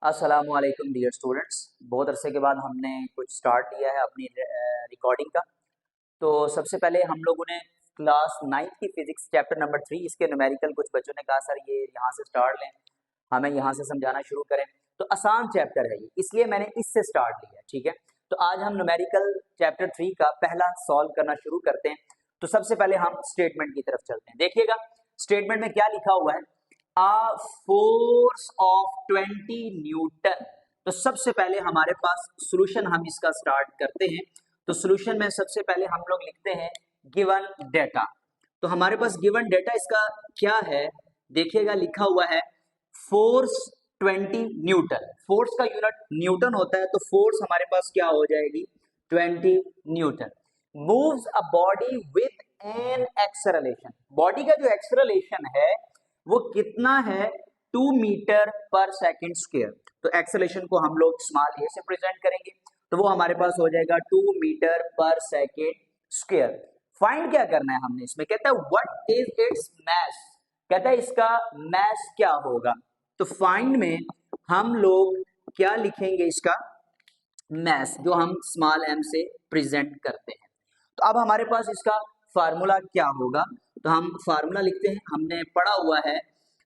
अस्सलामुअलैकुम dear students. बहुत अरसे के बाद हमने कुछ स्टार्ट लिया है अपनी रिकॉर्डिंग का। तो सबसे पहले हम लोगों ने क्लास 9th की फिजिक्स चैप्टर नंबर 3 इसके न्यूमेरिकल कुछ बच्चों ने कहा सर ये यहाँ से स्टार्ट लें, हमें यहाँ से समझाना शुरू करें। तो आसान चैप्टर है ये, इसलिए मैंने इससे स्टार्ट लिया, ठीक है। तो आज हम न्यूमेरिकल चैप्टर 3 का पहला सॉल्व करना शुरू करते हैं। तो सबसे पहले हम स्टेटमेंट की तरफ चलते हैं। देखिएगा स्टेटमेंट में क्या लिखा हुआ है, a force of 20 न्यूटन। तो सबसे पहले हमारे पास सॉल्यूशन हम इसका स्टार्ट करते हैं। तो सॉल्यूशन में सबसे पहले हम लोग लिखते हैं गिवन डेटा। तो हमारे पास गिवन डेटा इसका क्या है, देखिएगा लिखा हुआ है फोर्स 20 न्यूटन। फोर्स का यूनिट न्यूटन होता है, तो फोर्स हमारे पास क्या हो जाएगी 20 Newton. Moves a body with an acceleration, body का जो एक्सेलरेशन है वो कितना है 2 मीटर पर सेकंड स्क्वायर। तो एक्सेलरेशन को हम लोग स्मॉल ए से प्रेजेंट करेंगे, तो वो हमारे पास हो जाएगा 2 metre per second square. Find क्या करना है हमने इसमें, कहता है व्हाट इज इट्स मास, कहता है इसका मास क्या होगा। तो फाइंड में हम लोग क्या लिखेंगे, इसका मास जो हम स्मॉल एम से प्रेजेंट करते हैं। तो अब हमारे पास इसका फार्मूला क्या होगा, तो हम फार्मूला लिखते हैं। हमने पढ़ा हुआ है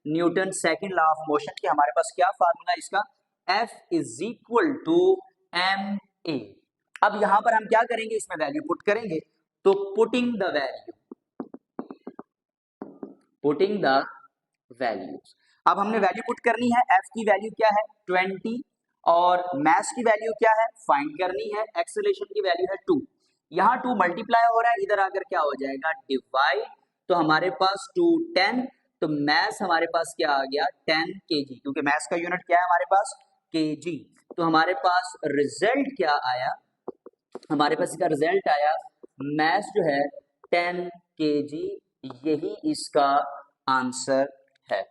Newton second law of motion की, हमारे पास क्या फार्मूला इसका F is equal to ma। अब यहां पर हम क्या करेंगे, इसमें वैल्यू पुट करेंगे। तो पुटिंग द वैल्यूज, अब हमने वैल्यू पुट करनी है। F की वैल्यू क्या है 20 और मास की वैल्यू क्या है फाइंड करनी है। एक्सेलरेशन की वैल्यू है 2, यहाँ 2 मल्टीप्लाई हो रहा है, इधर आकर क्या हो जाएगा डिवाइड। तो हमारे पास 2 10, तो मास हमारे पास क्या आ गया 10 kg, क्योंकि मास का यूनिट क्या है हमारे पास kg। तो हमारे पास रिजल्ट क्या आया, हमारे पास इसका रिजल्ट आया मास जो है 10 kg, यही इसका आंसर है।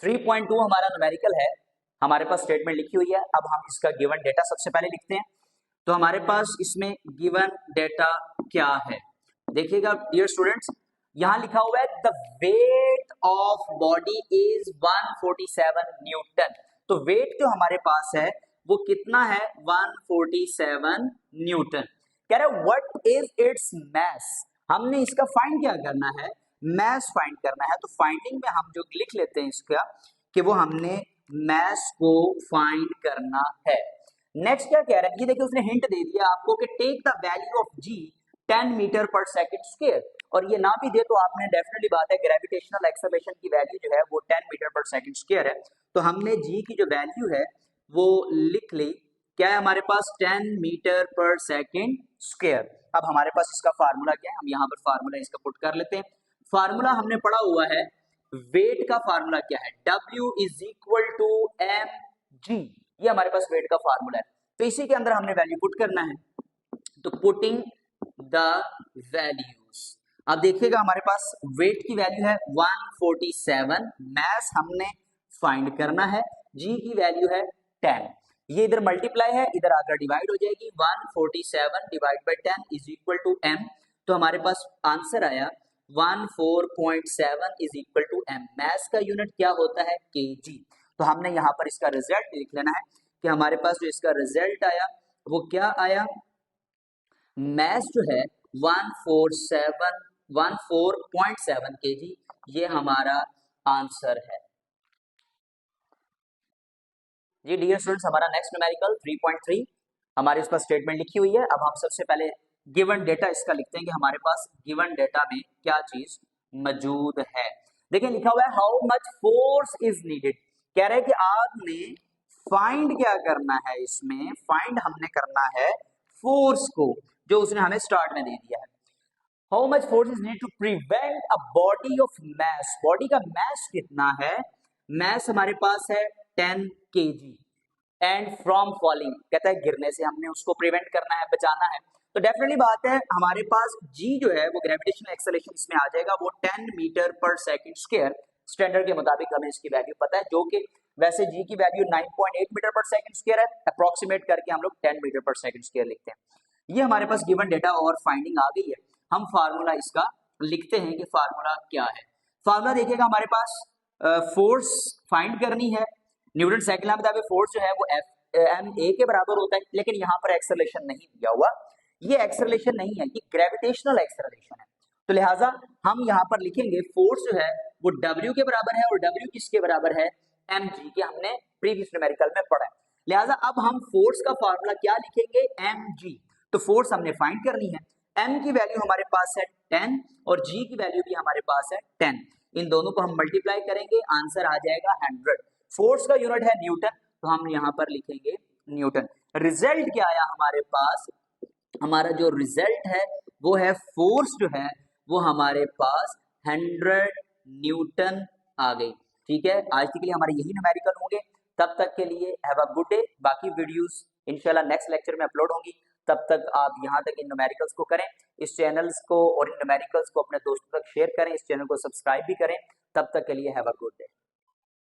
3.2 हमारा न्यूमेरिकल है, हमारे पास स्टेटमेंट लिखी हुई है। अब हम इसका गिवन डेटा सबसे पहले लिखते हैं। तो हमारे पास इसमें गिवन डेटा क्या है, देखिएगा डियर स्टूडेंट्स, यहां लिखा हुआ है the weight of body is 147 Newton. तो वेट जो हमारे पास है वो कितना है 147 न्यूटन। कह रहे हैं व्हाट इज इट्स मास, हमने इसका फाइंड क्या करना है, मास फाइंड करना है। तो फाइंडिंग में हम जो लिख लेते हैं इसका कि वो हमने मास को फाइंड करना है। नेक्स्ट क्या कह रहा है, ये देखिए उसने हिंट दे दिया आपको कि take the value of G 10 metre per second square, और ये ना भी दे तो आपने डेफिनेटली बात है ग्रेविटेशनल एक्सेलरेशन की वैल्यू जो है वो 10 मीटर पर सेकंड स्क्वायर है। तो हमने जी की जो वैल्यू है वो लिख ली, क्या है हमारे पास 10 मीटर पर सेकंड स्क्वायर। अब हमारे पास इसका फार्मूला क्या है, हम यहाँ पर फार्मूला इसका पुट कर लेते हैं। फार्मूला हमने पढ़ा हुआ है, वेट का फार्मूला क्या है W is equal to mg, ये हमारे पास वेट का फार्मूला है। तो इसी के अंदर हमने वैल्यू पुट करना है। तो पुटिंग द वैल्यूज, अब देखिएगा हमारे पास वेट की वैल्यू है 147, मास हमने फाइंड करना है, जी की वैल्यू है 10, ये इधर मल्टीप्लाई है, इधर आकर डिवाइड हो जाएगी। 147 divide by 10 is equal to m। तो हमारे पास आंसर आया 14.7 is equal to m। Mass का यूनिट क्या होता है kg। तो हमने यहाँ पर इसका रिजल्ट लिख लेना है कि हमारे पास जो इसका रिजल्ट आया वो क्या आया, मास जो है 14.7 kg, ये हमारा आंसर है। जी डियर स्टूडेंट्स, हमारा नेक्स्ट न्यूमेरिकल 3.3 हमारे इस पर स्टेटमेंट लिखी हुई है। अब हम सबसे पहले गिवन डेटा इसका लिखते हैं कि हमारे पास गिवन डेटा में क्या चीज मौजूद है। देखिए लिखा हुआ है how much force is needed, कह रहे हैं कि आपने फाइंड क्या करना है, इसमें फाइंड हमने करना है फोर्स को जो उसने हमें स्टार्ट में दे दिया है। How much force is need to prevent a body of mass, body का मास कितना है, मास हमारे पास है 10 kg एंड फ्रॉम फॉलिंग, कहता है गिरने से हमने उसको प्रिवेंट करना है, बचाना है। तो डेफिनेटली बात है हमारे पास जी जो है वो ग्रेविटेशनल एक्सेलरेशन इसमें आ जाएगा, वो 10 metre per second square standard के मुताबिक हमें इसकी वैल्यू पता है, जो कि वैसे जी की value 9.8 metre per second square है, अप्रोक्सीमेट करके हम लोग 10 मीटर पर सेकंड स्क्वायर लिखते हैं। ये हमारे पास गिवन डेटा और फाइंडिंग आ गई है। हम फार्मूला इसका लिखते हैं कि फार्मूला क्या है। फार्मूला देखिएगा हमारे पास फोर्स फाइंड करनी है, न्यूटन सेकंड लॉ में बताया फोर्स जो है वो ma के बराबर होता है, लेकिन यहाँ पर एक्सेलरेशन नहीं दिया हुआ, ये एक्सेलरेशन नहीं है, ये ग्रेविटेशनल एक्सेलरेशन है। तो लिहाजा हम यहाँ पर लिखेंगे फोर्स जो है वो W के बराबर है, और W किसके बराबर है, mg के, हमने प्रीवियस न्यूमेरिकल में पढ़ा है। लिहाजा अब हम फोर्स का फार्मूला क्या लिखेंगे, mg। तो फोर्स हमने फाइंड करनी है, m की वैल्यू हमारे पास है 10 और g की वैल्यू भी हमारे पास है 10, इन दोनों को हम मल्टीप्लाई करेंगे, आंसर आ जाएगा 100। फोर्स का यूनिट है न्यूटन, तो हम यहाँ पर लिखेंगे न्यूटन। रिजल्ट क्या आया हमारे पास, हमारा जो रिजल्ट है वो है फोर्स जो है वो हमारे पास 100 न्यूटन आ गई। ठीक है, आज तक के लिए हमारे यही न्यूमेरिकल होंगे, तब तक के लिए हैव अ गुड डे। बाकी वीडियोस इंशाल्लाह नेक्स्ट लेक्चर में अपलोड होंगी, तब तक आप यहाँ तक इन न्यूमेरिकल्स को करें, इस चैनल्स को और इन न्यूमेरिकल्स को अपने दोस्तों तक शेयर करें, इस चैनल को सब्सक्राइब भी करें। तब तक के लिए हैव अ गुड डे।